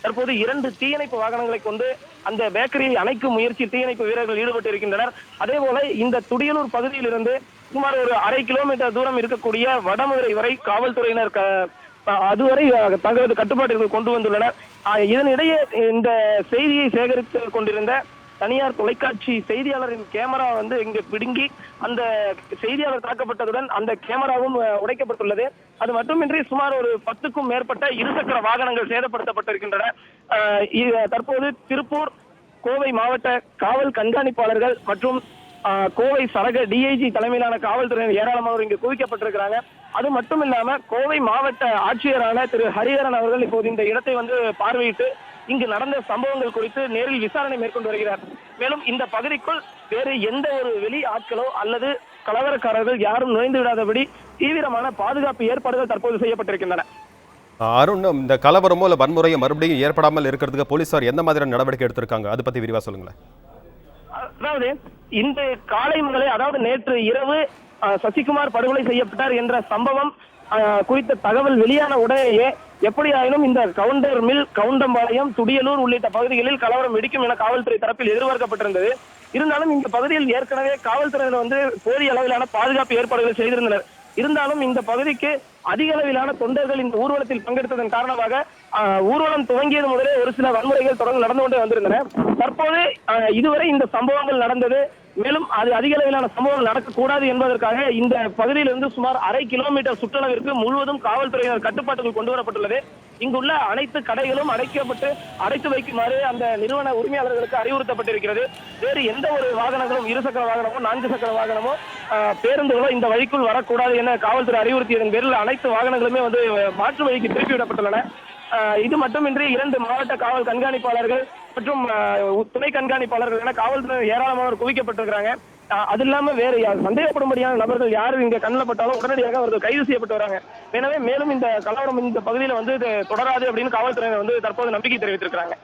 தற்போது 2 தீயணைப்பு வாகனங்களை கொண்டு அந்த பேக்கரியை அணைக்கும் முயற்சி தீயணைப்பு வீரர்கள் ஈடுபட்டு இருக்கின்றனர். அதே போல இந்த துடியலூர் பகுதியிலிருந்து சுமார் ஒரு 1/2 கிலோமீட்டர் தூரம் இருக்கக்கூடிய வடமதுரை வரை காவல்துறையினர் அதுவரை தங்களது கட்டுப்பாட்டிற்கு கொண்டு வந்துள்ளனர். இதனிடையே இந்த செய்தியை சேகரித்துக் கொண்டிருந்த தனியார் தொலைக்காட்சி செய்தியாளரின் கேமரா இங்கு பிடுங்கி அந்த செய்தியாளர் தாக்கப்பட்டதுடன் அந்த கேமராவும் உடைக்கப்பட்டுள்ளது. அது மட்டுமின்றி சுமார் ஒரு 10க்கும் மேற்பட்ட இருசக்கர வாகனங்கள் சேதப்படுத்தப்பட்டிருக்கின்றன. தற்போது திருப்பூர், கோவை மாவட்ட காவல் கண்காணிப்பாளர்கள் மற்றும் கோவை சரக டிஐஜி தலைமையிலான காவல்துறையினர் ஏராளமானோர் இங்கு குவிக்கப்பட்டிருக்கிறாங்க. அது மட்டும் இல்லாம கோவை மாவட்ட ஆட்சியரான திரு ஹரிஹரன் அவர்கள் இப்போது இந்த இடத்தை பார்வையிட்டு இங்கு நடந்த சம்பவங்கள் குறித்து நேரில் விசாரணை மேற்கொண்டு வருகிறார். மேலும் இந்த பகுதிக்குள் வேறு எந்த ஒரு வெளி ஆட்களோ அல்லது கலவரக்காரர்கள் யாரும் நுழைந்து விடாதபடி தீவிரமான பாதுகாப்பு ஏற்பாடுகள் தற்போது செய்யப்பட்டிருக்கின்றன. அருண், இந்த கலவரமோ இல்ல வன்முறையை மறுபடியும் ஏற்படாமல் இருக்கிறதுக்கு போலீசார் எந்த மாதிரியான நடவடிக்கை எடுத்திருக்காங்க, அதை பத்தி விரிவா சொல்லுங்களேன். அதாவது இந்த காலை முதலே, அதாவது நேற்று இரவு சசிகுமார் படுகொலை செய்யப்பட்டார் என்ற சம்பவம் குறித்த தகவல் வெளியான உடனேயே எப்படியாயினும் இந்த கவுண்டர் மில், கவுண்டம்பாளையம், துடியலூர் உள்ளிட்ட பகுதிகளில் கலவரம் வெடிக்கும் என காவல்துறை தரப்பில் எதிர்பார்க்கப்பட்டிருந்தது. இருந்தாலும் இந்த பகுதியில் ஏற்கனவே காவல்துறையினர் போதிய அளவிலான பாதுகாப்பு ஏற்பாடுகள் செய்திருந்தனர். இருந்தாலும் இந்த பகுதிக்கு அதிக அளவிலான தொண்டர்கள் இந்த ஊர்வலத்தில் பங்கெடுத்ததன் காரணமாக ஊர்வலம் துவங்கியது முதலே ஒரு சில வன்முறைகள் தொடர்ந்து நடந்து கொண்டே வந்திருந்தன. தற்போது இதுவரை இந்த சம்பவங்கள் நடந்தது, மேலும் அது அதிக அளவிலான சம்பவங்கள் நடக்கக்கூடாது என்பதற்காக இந்த பகுதியிலிருந்து சுமார் 1/2 கிலோமீட்டர் சுற்றளவிற்கு முழுவதும் காவல்துறையினர் கட்டுப்பாட்டுக்குள் கொண்டு வரப்பட்டுள்ளது. இங்குள்ள அனைத்து கடைகளும் அடைத்து வைக்குமாறு அந்த நிறுவன உரிமையாளர்களுக்கு அறிவுறுத்தப்பட்டிருக்கிறது. வேறு எந்த ஒரு வாகனங்களும், இருசக்கர வாகனமோ 4 சக்கர வாகனமோ பேருந்துகளோ இந்த வழிக்குள் வரக்கூடாது என காவல்துறை அறிவுறுத்தியதன் பேரில் அனைத்து வாகனங்களுமே மாற்று வழிக்கு திருப்பி விடப்பட்டுள்ளன. இது மட்டுமின்றி 2 மாவட்ட காவல் கண்காணிப்பாளர்கள் மற்றும் துணை கண்காணிப்பாளர்கள் என காவல்துறை ஏராளமானோர் குவிக்கப்பட்டிருக்கிறாங்க. அது இல்லாம வேறு சந்தேகப்படும்படியான நபர்கள் யாரும் இங்க கண்ணில் பட்டாலும் உடனடியாக அவர்கள் கைது செய்யப்பட்டு வராங்க. எனவே மேலும் இந்த கலவரம் இந்த பகுதியில தொடராது அப்படின்னு காவல்துறையினர் தற்போது நம்பிக்கை தெரிவித்திருக்கிறாங்க.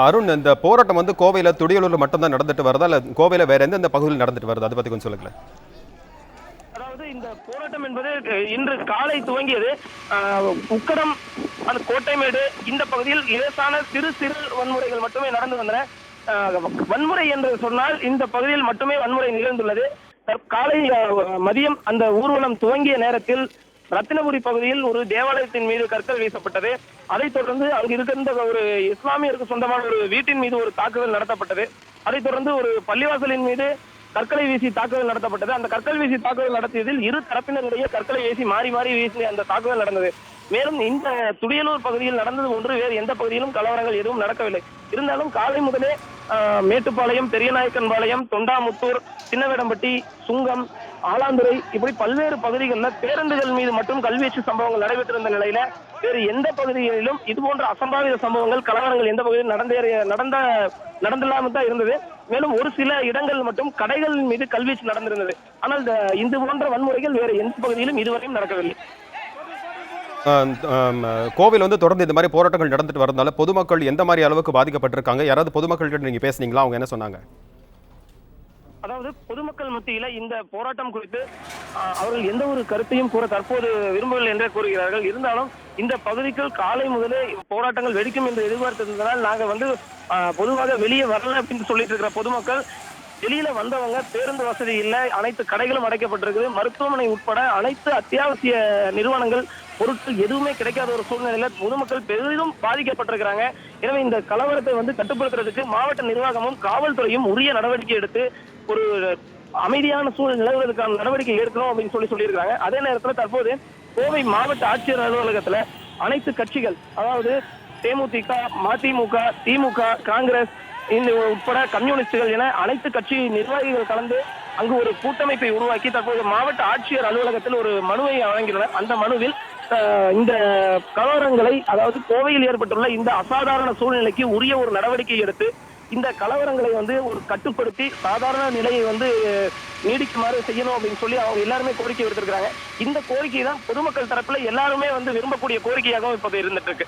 அருண், இந்த போராட்டம் கோவையில துடியலூர்ல மட்டும்தான் நடந்துட்டு வருதா இல்ல கோவையில வேற எந்தெந்த பகுதியில் நடந்துட்டு வருது, அதை பத்தி கொஞ்சம் சொல்லுங்களேன். இந்த போராட்டம் என்பது இன்று காலை துவங்கியது. உக்கடம், அந்த கோட்டைமேடு இந்த பகுதியில் லேசான சிறு வன்முறைகள் மட்டுமே நடந்து வந்தன. வன்முறை என்று சொன்னால் இந்த பகுதியில் மட்டுமே வன்முறை நிகழ்ந்துள்ளது. காலை மதியம் அந்த ஊர்வலம் துவங்கிய நேரத்தில் ரத்தினபுரி பகுதியில் ஒரு தேவாலயத்தின் மீது கற்கள் வீசப்பட்டது. அதைத் தொடர்ந்து அங்கு இருக்கின்ற ஒரு இஸ்லாமியருக்கு சொந்தமான ஒரு வீட்டின் மீது ஒரு தாக்குதல் நடத்தப்பட்டது. அதைத் தொடர்ந்து ஒரு பள்ளிவாசலின் மீது கற்களை வீசி தாக்குதல் நடத்தப்பட்டது. அந்த கற்கள் வீசி தாக்குதல் நடத்தியதில் இரு தரப்பினருடைய கற்களை வீசி மாறி வீசி அந்த தாக்குதல் நடந்தது. மேலும் இந்த துடியலூர் பகுதியில் நடந்தது ஒன்று, வேறு எந்த பகுதியிலும் கலவரங்கள் எதுவும் நடக்கவில்லை. இருந்தாலும் காலை முதலே மேட்டுப்பாளையம், பெரியநாயக்கன்பாளையம், தொண்டாமுத்தூர், சின்னவேடம்பட்டி, சுங்கம், ஆலாந்துறை இப்படி பல்வேறு பகுதிகளில் பேருந்துகள் மீது மட்டும் கல்வீச்சு சம்பவங்கள் நடைபெற்றிருந்த நிலையில வேறு எந்த பகுதிகளிலும் இதுபோன்ற அசம்பாவித சம்பவங்கள், கலவரங்கள் எந்த பகுதியில் நடந்தில்லாமல் தான் இருந்தது. மேலும் ஒரு சில இடங்கள் மட்டும் கடைகள் மீது கல்வீச்சு நடந்திருந்தது. ஆனால் இது போன்ற வன்முறைகள் வேறு எந்த பகுதியிலும் இதுவரையும் நடக்கவில்லை. கோவில் தொடர்ந்து இந்த மாதிரி போராட்டங்கள் நடந்துட்டு வரதுனால பொதுமக்கள் எந்த மாதிரி அளவுக்கு பாதிக்கப்பட்டிருக்காங்க, யாராவது பொதுமக்கள் கிட்ட நீங்க பேசுனீங்களா, அவங்க என்ன சொன்னாங்க? அதாவது பொதுமக்கள் மத்தியில இந்த போராட்டம் குறித்து அவர்கள் எந்த ஒரு கருத்தையும் கூற தற்போது விரும்பவில்லை என்றே கூறுகிறார்கள். இருந்தாலும் இந்த பகுதிக்குள் காலை முதலே போராட்டங்கள் வெடிக்கும் என்று எதிர்பார்த்திருந்ததால் நாங்க பொதுவாக வெளியே வரல அப்படின்னு சொல்லிட்டு இருக்கிற பொதுமக்கள், வெளியில வந்தவங்க பேருந்து வசதி இல்லை, அனைத்து கடைகளும் அடைக்கப்பட்டிருக்குது, மருத்துவமனை உட்பட அனைத்து அத்தியாவசிய நிறுவனங்கள் பொருட்கள் எதுவுமே கிடைக்காத ஒரு சூழ்நிலையில பொதுமக்கள் பெரிதும் பாதிக்கப்பட்டிருக்கிறாங்க. எனவே இந்த கலவரத்தை கட்டுப்படுத்துறதுக்கு மாவட்ட நிர்வாகமும் காவல்துறையும் உரிய நடவடிக்கை எடுத்து ஒரு அமைதியான சூழல் நிலவுவதற்கான நடவடிக்கை எடுக்கணும் அப்படின்னு சொல்லியிருக்காங்க. அதே நேரத்தில் தற்போது கோவை மாவட்ட ஆட்சியர் அலுவலகத்துல அனைத்து கட்சிகள், அதாவது தேமுதிக, மதிமுக, திமுக, காங்கிரஸ் இந்த உட்பட கம்யூனிஸ்டுகள் என அனைத்து கட்சி நிர்வாகிகள் கலந்து அங்கு ஒரு கூட்டமைப்பை உருவாக்கி தற்போது மாவட்ட ஆட்சியர் அலுவலகத்தில் ஒரு மனுவை வழங்கியுள்ளனர். அந்த மனுவில் இந்த கலவரங்களை, அதாவது கோவையில் ஏற்பட்டுள்ள இந்த அசாதாரண சூழ்நிலைக்கு உரிய ஒரு நடவடிக்கை எடுத்து இந்த கலவரங்களை ஒரு கட்டுப்படுத்தி சாதாரண நிலையை நீடிக்குமாறு செய்யணும் அப்படின்னு சொல்லி அவங்க எல்லாருமே கோரிக்கை விடுத்திருக்காங்க. இந்த கோரிக்கை தான் பொதுமக்கள் தரப்புல எல்லாருமே விரும்பக்கூடிய கோரிக்கையாகவும் இப்போது இருந்துட்டு இருக்கு.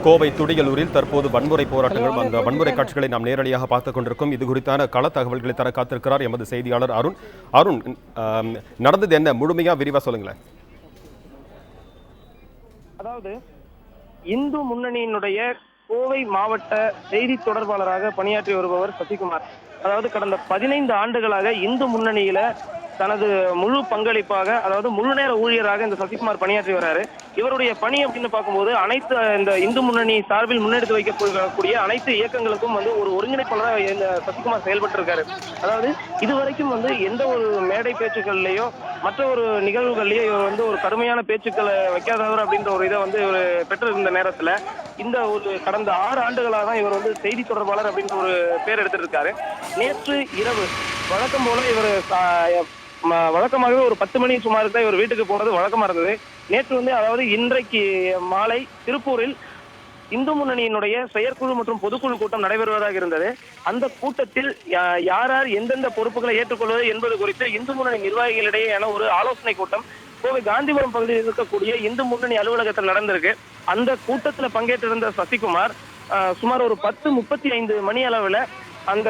கோவை துடியலூரில் தற்போது வன்முறை போராட்டங்கள், அந்த வன்முறை காட்சிகளை நாம் நேரடியாக பார்த்துக் கொண்டிருக்கும். இது குறித்தான கள தகவல்களை தர காத்திருக்கிறார் எமது செய்தியாளர் அருண். அருண், நடந்தது என்ன, முழுமையா விரிவா சொல்லுங்களேன். அதாவது இந்து முன்னணியினுடைய கோவை மாவட்ட செய்தி தொடர்பாளராக பணியாற்றி வருபவர் சசிகுமார். அதாவது கடந்த 15 ஆண்டுகளாக இந்து முன்னணியில தனது முழு பங்களிப்பாக, அதாவது முழு நேர ஊழியராக இந்த சசிகுமார் பணியாற்றி வர்றாரு. இவருடைய பணி அப்படின்னு பார்க்கும்போது அனைத்து இந்த இந்து முன்னணி சார்பில் முன்னெடுத்து வைக்கக்கூடிய அனைத்து இயக்கங்களுக்கும் ஒரு ஒருங்கிணைப்பாளராக இந்த சசிகுமார் செயல்பட்டு இருக்காரு. அதாவது இதுவரைக்கும் எந்த ஒரு மேடை பேச்சுக்கள்லயோ மற்ற ஒரு நிகழ்வுகள்லயோ இவர் ஒரு கடுமையான பேச்சுக்களை வைக்காதவர் அப்படின்ற ஒரு இதை இவர் பெற்றிருந்த நேரத்துல இந்த ஒரு கடந்த 6 ஆண்டுகளாக தான் இவர் செய்தி தொடர்பாளர் அப்படின்ற ஒரு பேர் எடுத்துட்டு இருக்காரு. நேற்று இரவு வழக்கம் போல இவர் வழக்கமாகவே ஒரு 10 மணி சுமாருக்கு தான் இவர் வீட்டுக்கு போனது வழக்கமா இருந்தது. நேற்று அதாவது இன்றைக்கு மாலை திருப்பூரில் இந்து முன்னணியினுடைய செயற்குழு மற்றும் பொதுக்குழு கூட்டம் நடைபெறுவதாக இருந்தது. அந்த கூட்டத்தில் யார் யார் எந்தெந்த பொறுப்புகளை ஏற்றுக்கொள்வது என்பது குறித்து இந்து முன்னணி நிர்வாகிகளிடையேயான ஒரு ஆலோசனை கூட்டம் கோவை காந்திபுரம் பகுதியில் இருக்கக்கூடிய இந்து முன்னணி அலுவலகத்தில் நடந்திருக்கு. அந்த கூட்டத்தில் பங்கேற்றிருந்த சசிகுமார் சுமார் ஒரு 10:35 மணி அளவுல அந்த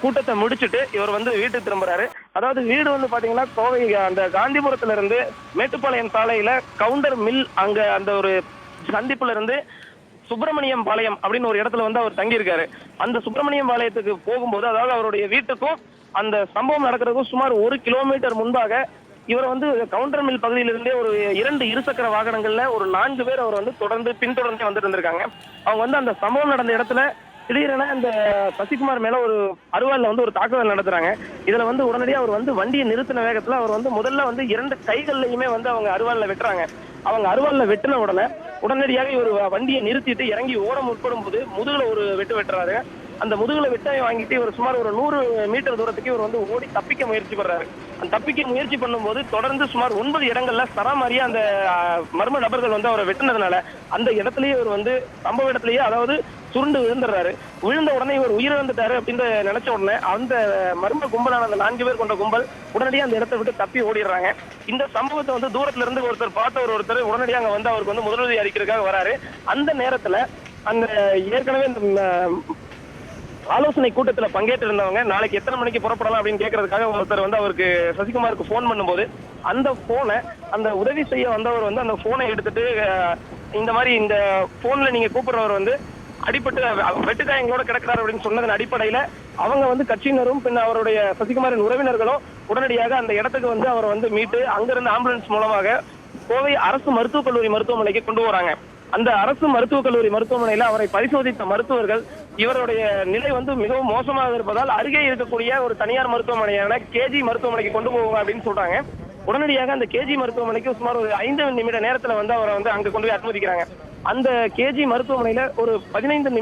கூட்டத்தை முடிச்சுட்டு இவர் வீட்டுக்கு திரும்புறாரு. அதாவது வீடு பாத்தீங்கன்னா கோவை அந்த காந்திபுரத்துல இருந்து மேட்டுப்பாளையம் சாலையில கவுண்டர் மில் அங்க அந்த ஒரு சந்திப்புல இருந்து சுப்பிரமணியம் பாளையம் அப்படின்னு ஒரு இடத்துல அவர் தங்கியிருக்காரு. அந்த சுப்பிரமணியம் பாளையத்துக்கு போகும்போது, அதாவது அவருடைய வீட்டுக்கும் அந்த சம்பவம் நடக்கிறதுக்கும் சுமார் 1 கிலோமீட்டர் முன்பாக இவர் கவுண்டர் மில் பகுதியிலிருந்தே ஒரு 2 இருசக்கர வாகனங்கள்ல ஒரு 4 பேர் அவர் தொடர்ந்து பின்தொடர்ந்து வந்துட்டு இருந்திருக்காங்க. அவங்க அந்த சம்பவம் நடந்த இடத்துல திடீரென அந்த சசிகுமார் மேல ஒரு அருவாள்ல ஒரு தாக்குதல் நடத்துறாங்க. இதுல உடனடியாக அவர் வண்டியை நிறுத்தின வேகத்துல அவர் முதல்ல 2 கைகள்லயுமே அவங்க அருவாள்ல வெட்டுறாங்க. அவங்க அருவாள்ல வெட்டின உடனடியாக இவர் வண்டியை நிறுத்திட்டு இறங்கி ஓட முற்படும் போது முதுகுல ஒரு வெட்டு வெட்டுறாரு. அந்த முதுகுல வெட்டாயை வாங்கிட்டு இவர் சுமார் ஒரு 100 மீட்டர் தூரத்துக்கு இவர் ஓடி தப்பிக்க முயற்சி பண்றாரு. அந்த தப்பிக்க முயற்சி பண்ணும்போது தொடர்ந்து சுமார் 9 இடங்கள்ல சராமாரியா அந்த மர்ம நபர்கள் அவரை வெட்டினதுனால அந்த இடத்துலயே இவர் சம்பவ இடத்துலயே, அதாவது சுருண்டு விழுந்துடுறாரு. விழுந்த உடனே இவர் உயிரிழந்துட்டாரு அப்படின்னு நினைச்ச உடனே அந்த மர்ம கும்பலான அந்த 4 பேர் கொண்ட கும்பல் உடனடியாக அந்த இடத்தை விட்டு தப்பி ஓடிடுறாங்க. இந்த சம்பவத்தை தூரத்துல இருந்து ஒருத்தர் பார்த்த ஒருத்தர் உடனடியாக அவருக்கு முதலுதவி அளிக்கிறதுக்காக வராரு. அந்த நேரத்துல அந்த ஏற்கனவே இந்த ஆலோசனை கூட்டத்தில் பங்கேற்று இருந்தவங்க நாளைக்கு எத்தனை மணிக்கு புறப்படலாம் அப்படின்னு கேட்கறதுக்காக ஒருத்தர் அவருக்கு சசிகுமாருக்கு போன் பண்ணும்போது அந்த போனை அந்த உதவி செய்ய வந்தவர் அந்த போனை எடுத்துட்டு இந்த மாதிரி இந்த போன்ல நீங்க கூப்பிடுறவர் அடிப்பட்டு வெட்டுக்காயங்களோட கிடக்கிறார் அப்படின்னு சொன்னதன் அடிப்படையில அவங்க கட்சியினரும் பின் அவருடைய சசிகுமாரின் உறவினர்களும் உடனடியாக அந்த இடத்துக்கு அவர் மீட்டு அங்கிருந்து ஆம்புலன்ஸ் மூலமாக கோவை அரசு மருத்துவக் கல்லூரி மருத்துவமனைக்கு கொண்டு வராங்க. அந்த அரசு மருத்துவக் கல்லூரி மருத்துவமனையில அவரை பரிசோதித்த மருத்துவர்கள் இவருடைய நிலை மிகவும் மோசமாக இருப்பதால் அருகே இருக்கக்கூடிய ஒரு தனியார் மருத்துவமனையான கேஜி மருத்துவமனைக்கு கொண்டு போவாங்க அப்படின்னு சொல்றாங்க. உடனடியாக அந்த கேஜி மருத்துவமனைக்கு சுமார் ஒரு 5 நிமிட நேரத்துல அவரை அங்க கொண்டு போய் அனுமதிக்கிறாங்க. அந்த கேஜி மருத்துவமனையில ஒரு 15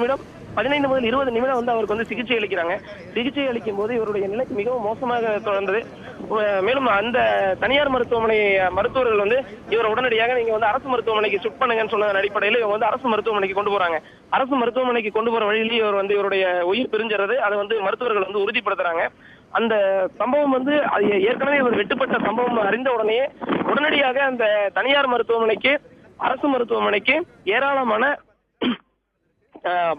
முதல் 20 நிமிடம் அவருக்கு சிகிச்சை அளிக்கிறாங்க. சிகிச்சை அளிக்கும் போது இவருடைய நிலை மிகவும் மோசமாக தொடர்ந்தது. மேலும் அந்த தனியார் மருத்துவமனை மருத்துவர்கள் இவர் உடனடியாக நீங்க அரசு மருத்துவமனைக்கு ஷிஃப்ட் பண்ணுங்கன்னு சொன்னதன் அடிப்படையில் இவங்க அரசு மருத்துவமனைக்கு கொண்டு போறாங்க. அரசு மருத்துவமனைக்கு கொண்டு போற வழியிலேயே இவர் இவருடைய உயிர் பிரிஞ்சிறது அதை மருத்துவர்கள் உறுதிப்படுத்துறாங்க. அந்த சம்பவம் அது ஏற்கனவே இவர் வெட்டுப்பட்ட சம்பவம் அறிந்த உடனடியாக அந்த தனியார் மருத்துவமனைக்கு அரசு மருத்துவமனைக்கு ஏராளமான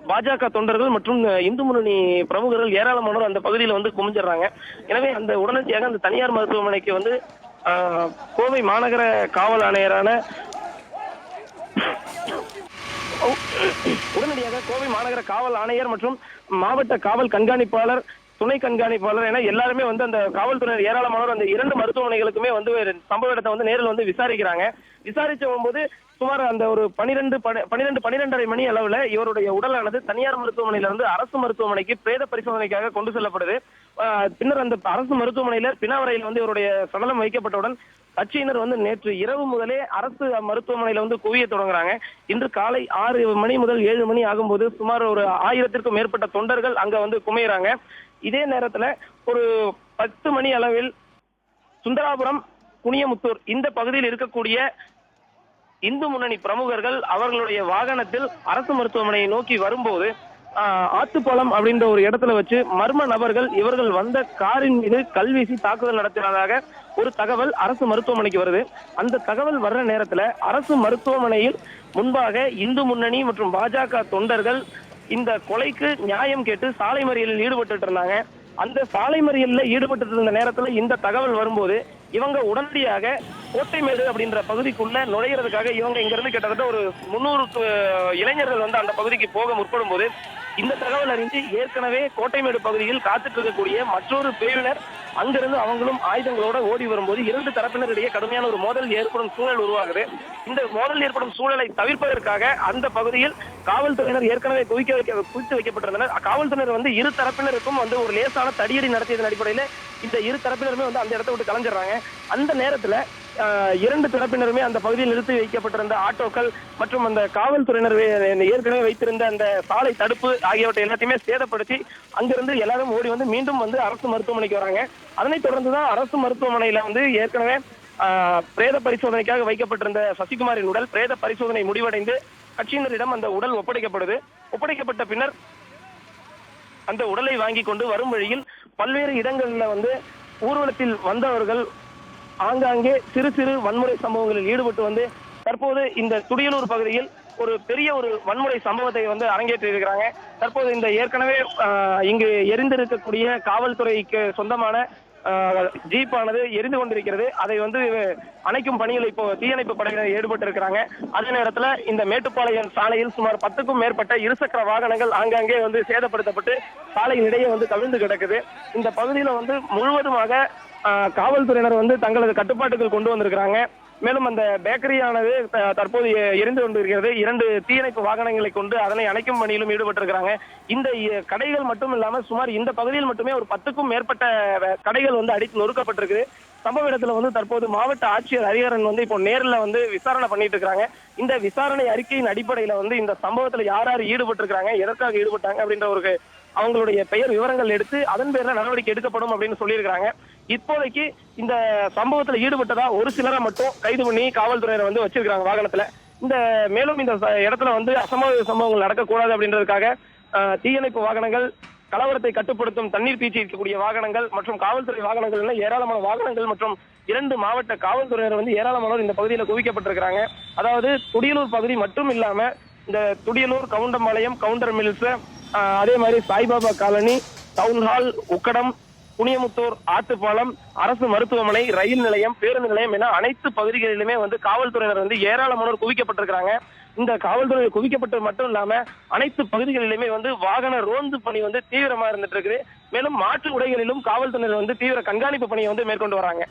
பாஜக தொண்டர்கள் மற்றும் இந்து முன்னணி பிரமுகர்கள் ஏராளமானோர் அந்த பகுதியில் வந்து குமிஞ்சிடுறாங்க. எனவே அந்த உடனடியாக அந்த தனியார் மருத்துவமனைக்கு வந்து கோவை மாநகர காவல் ஆணையரான உடனடியாக கோவை மாநகர காவல் ஆணையர் மற்றும் மாவட்ட காவல் கண்காணிப்பாளர், துணை கண்காணிப்பாளர் என எல்லாருமே வந்து அந்த காவல்துறையினர் ஏராளமானோர் அந்த 2 மருத்துவமனைகளுக்குமே வந்து சம்பவ இடத்தை வந்து நேரில் வந்து விசாரிக்கிறாங்க. விசாரிச்ச போது சுமார் அந்த ஒரு 12:30 மணி அளவுல இவருடைய உடலானது தனியார் மருத்துவமனையில இருந்து அரசு மருத்துவமனைக்கு பிரேத பரிசோதனைக்காக கொண்டு செல்லப்படுது. பின்னர் அந்த அரசு மருத்துவமனையில பிணவரையில் வந்து இவருடைய சடலம் வைக்கப்பட்டவுடன் கட்சியினர் வந்து நேற்று இரவு முதலே அரசு மருத்துவமனையில வந்து குவிய தொடங்குறாங்க. இன்று காலை 6 மணி முதல் 7 மணி ஆகும்போது சுமார் ஒரு 1000த்திற்கும் மேற்பட்ட தொண்டர்கள் அங்க வந்து குமையிறாங்க. இதே நேரத்துல ஒரு 10 மணி அளவில் சுந்தராபுரம், குனியமுத்தூர் இந்த பகுதியில் இருக்கக்கூடிய இந்து முன்னணி பிரமுகர்கள் அவர்களுடைய வாகனத்தில் அரசு மருத்துவமனையை நோக்கி வரும்போது ஆத்துப்பாலம் அப்படின்ற ஒரு இடத்துல வச்சு மர்ம நபர்கள் இவர்கள் வந்த காரின் மீது கல்வீசி தாக்குதல் நடத்தினதாக ஒரு தகவல் அரசு மருத்துவமனைக்கு வருது. அந்த தகவல் வர்ற நேரத்துல அரசு மருத்துவமனையில் முன்பாக இந்து முன்னணி மற்றும் பாஜக தொண்டர்கள் இந்த கொலைக்கு நியாயம் கேட்டு சாலை மறியலில் ஈடுபட்டு இருந்தாங்க. அந்த சாலை மறியலில் ஈடுபட்டு இருந்த நேரத்துல இந்த தகவல் வரும்போது இவங்க உடனடியாக கோட்டைமேடு அப்படின்ற பகுதிக்குள்ள நுழைகிறதுக்காக இவங்க இங்க இருந்து கிட்டத்தட்ட ஒரு 300 இளைஞர்கள் வந்து அந்த பகுதிக்கு போக முற்படும் போது இந்த தகவல் அறிந்து ஏற்கனவே கோட்டைமேடு பகுதியில் காத்துட்டு இருக்கக்கூடிய மற்றொரு பிரிவினர் அங்கிருந்து அவங்களும் ஆயுதங்களோட ஓடி வரும்போது 2 தரப்பினரிடையே கடுமையான ஒரு மோதல் ஏற்படும் சூழல் உருவாகுது. இந்த மோதல் ஏற்படும் சூழலை தவிர்ப்பதற்காக அந்த பகுதியில் காவல்துறையினர் ஏற்கனவே குவித்து வைக்கப்பட்டிருந்தனர். காவல்துறையினர் வந்து 2 தரப்பினருக்கும் வந்து ஒரு லேசான தடியடி நடத்தியதன் அடிப்படையில் இந்த 2 தரப்பினருமே வந்து அந்த இடத்தை விட்டு கலைஞ்சிடறாங்க. அந்த நேரத்துல 2 தரப்பினருமே அந்த பகுதியில் நிறுத்தி வைக்கப்பட்டிருந்த ஆட்டோக்கள் மற்றும் அந்த காவல்துறையினர் ஏற்கனவே வைத்திருந்த அந்த சாலை தடுப்பு ஆகியவற்றை எல்லாத்தையுமே சேதப்படுத்தி அங்கிருந்து எல்லாரும் ஓடி வந்து மீண்டும் வந்து அரசு மருத்துவமனைக்கு வராங்க. அதனைத் தொடர்ந்துதான் அரசு மருத்துவமனையில வந்து ஏற்கனவே பிரேத பரிசோதனைக்காக வைக்கப்பட்டிருந்த சசிகுமாரின் உடல் பிரேத பரிசோதனை முடிவடைந்து கட்சியினரிடம் அந்த உடல் ஒப்படைக்கப்படுது. ஒப்படைக்கப்பட்ட பின்னர் அந்த உடலை வாங்கி கொண்டு வரும் வழியில் பல்வேறு இடங்கள்ல வந்து ஊர்வலத்தில் வந்தவர்கள் ஆங்காங்கே சிறு சிறு வன்முறை சம்பவங்களில் ஈடுபட்டு வந்து தற்போது இந்த துடியலூர் பகுதியில் ஒரு பெரிய ஒரு வன்முறை சம்பவத்தை வந்து அரங்கேற்றி இருக்கிறாங்க. தற்போது இந்த ஏற்கனவே இங்கு எரிந்திருக்கக்கூடிய காவல்துறைக்கு சொந்தமான ஜீப் ஆனது எரிந்து கொண்டிருக்கிறது. அதை வந்து அணைக்கும் பணியில் இப்போ தீயணைப்பு படையினர் ஈடுபட்டு இருக்கிறாங்க. அதே நேரத்துல இந்த மேட்டுப்பாளையம் சாலையில் சுமார் 10க்கும் மேற்பட்ட இருசக்கர வாகனங்கள் ஆங்காங்கே வந்து சேதப்படுத்தப்பட்டு சாலையின் இடையே வந்து கவிழ்ந்து கிடக்குது. இந்த பகுதியில வந்து முழுவதுமாக காவல்துறையினர் வந்து தங்களது கட்டுப்பாட்டுக்குள் கொண்டு வந்திருக்கிறாங்க. மேலும் அந்த பேக்கரியானது தற்போது எரிந்து கொண்டிருக்கிறது. 2 தீயணைப்பு வாகனங்களை கொண்டு அதனை அணைக்கும் பணியிலும் ஈடுபட்டிருக்கிறாங்க. இந்த கடைகள் மட்டும் இல்லாமல் சுமார் இந்த பகுதியில் மட்டுமே ஒரு 10க்கும் மேற்பட்ட கடைகள் வந்து அடித்து நொறுக்கப்பட்டிருக்கு. சம்பவ இடத்துல வந்து தற்போது மாவட்ட ஆட்சியர் ஹரிஹரன் வந்து இப்போ நேரில் வந்து விசாரணை பண்ணிட்டு இருக்காங்க. இந்த விசாரணை அறிக்கையின் அடிப்படையில வந்து இந்த சம்பவத்துல யார் யார் ஈடுபட்டிருக்கிறாங்க, எதற்காக ஈடுபட்டாங்க அப்படின்ற ஒரு அவங்களுடைய பெயர் விவரங்கள் எடுத்து அதன் பேர்ல நடவடிக்கை எடுக்கப்படும் அப்படின்னு சொல்லியிருக்கிறாங்க. இப்போதைக்கு இந்த சம்பவத்துல ஈடுபட்டதா ஒரு சிலரை மட்டும் கைது பண்ணி காவல்துறையினர் வந்து வச்சிருக்காங்க வாகனத்துல. இந்த மேலும் இந்த இடத்துல வந்து அசம்பாவித சம்பவங்கள் நடக்கக்கூடாது அப்படின்றதுக்காக தீயணைப்பு வாகனங்கள், கலவரத்தை கட்டுப்படுத்தும் தண்ணீர் பீச்சி இருக்கக்கூடிய வாகனங்கள் மற்றும் காவல்துறை வாகனங்கள் என ஏராளமான வாகனங்கள் மற்றும் 2 மாவட்ட காவல்துறையினர் வந்து ஏராளமானோர் இந்த பகுதியில் குவிக்கப்பட்டிருக்கிறாங்க. அதாவது துடியலூர் பகுதி மட்டும் இல்லாம இந்த துடியலூர், கவுண்டம்பாளையம், கவுண்டர் மில்ஸ், அதே மாதிரி சாய்பாபா காலனி, டவுன்ஹால், உக்கடம், குனியமுத்தூர், ஆத்துப்பாலம், அரசு மருத்துவமனை, ரயில் நிலையம், பேருந்து நிலையம் என அனைத்து பகுதிகளிலுமே வந்து காவல்துறையினர் வந்து ஏராளமானோர் குவிக்கப்பட்டிருக்கிறாங்க. இந்த காவல்துறை குவிக்கப்பட்டது மட்டும் இல்லாம அனைத்து பகுதிகளிலுமே வந்து வாகன ரோந்து பணி வந்து தீவிரமா இருந்துட்டு இருக்குது. மேலும் மாற்று உடைகளிலும் காவல்துறையினர் வந்து தீவிர கண்காணிப்பு பணியை வந்து மேற்கொண்டு வராங்க.